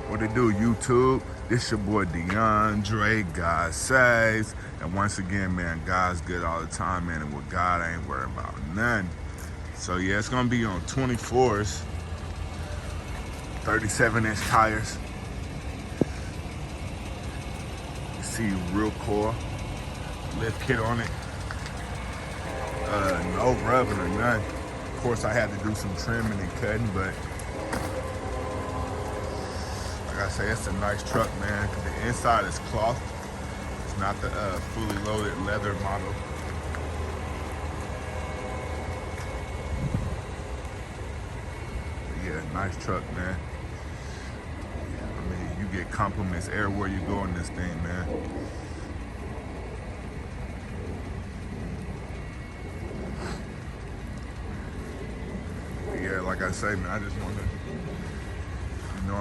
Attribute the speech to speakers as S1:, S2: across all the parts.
S1: What it do, YouTube? This your boy DeAndre, God saves. And once again, man, God's good all the time, man. And with God, I ain't worried about nothing. So yeah, it's gonna be on 24s, 37-inch tires. You see real core, lift kit on it. No rubbing or nothing. Of course, I had to do some trimming and cutting, but like I say, it's a nice truck, man. The inside is cloth. It's not the fully loaded leather model. But yeah, nice truck, man. I mean, you get compliments everywhere you go in this thing, man. But yeah, like I say, man, I just want to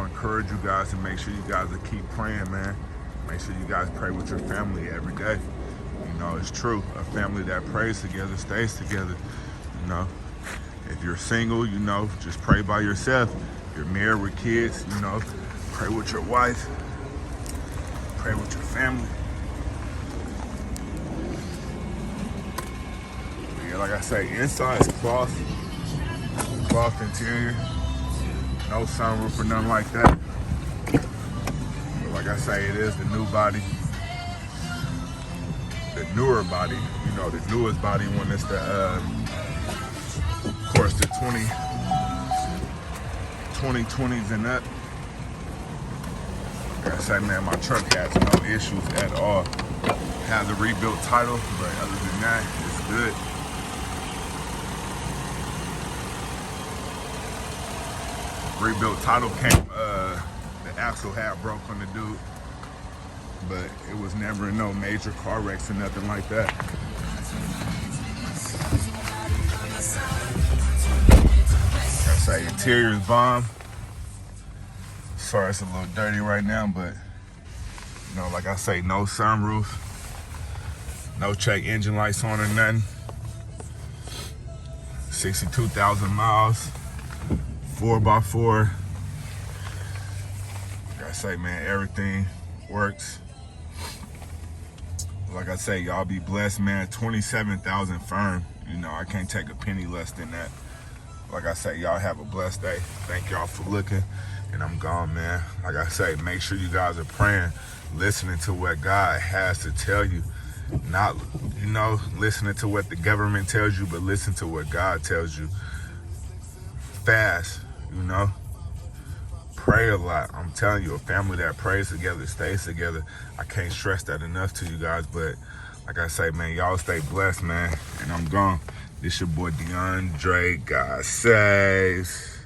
S1: encourage you guys to make sure you guys will keep praying, man. Make sure you guys pray with your family every day. You know, it's true. A family that prays together stays together. You know, if you're single, you know, just pray by yourself. If you're married with kids, you know, pray with your wife. Pray with your family. But yeah, like I say, inside is cloth interior. No sunroof or nothing like that. But like I say, it is the new body. The newer body, you know, the newest body when it's the, of course, the 2020s and up. Like I say, man, my truck has no issues at all. Has a rebuilt title, but other than that, it's good. Rebuilt title came, the axle had broke on the dude, but it was never no major car wrecks or nothing like that. I say interior is bomb. Sorry, it's a little dirty right now, but you know, like I say, no sunroof, no check engine lights on or nothing. 62,000 miles. 4x4. Like I say, man, everything works. Like I say, y'all be blessed, man. 27,000 firm. You know, I can't take a penny less than that. Like I say, y'all have a blessed day. Thank y'all for looking, and I'm gone, man. Like I say, make sure you guys are praying, listening to what God has to tell you. Not, you know, listening to what the government tells you, but listen to what God tells you. Fast. You know, pray a lot. I'm telling you, a family that prays together stays together. I can't stress that enough to you guys, but like I say, man, y'all stay blessed, man, and I'm gone. This your boy DeAndre, God saves.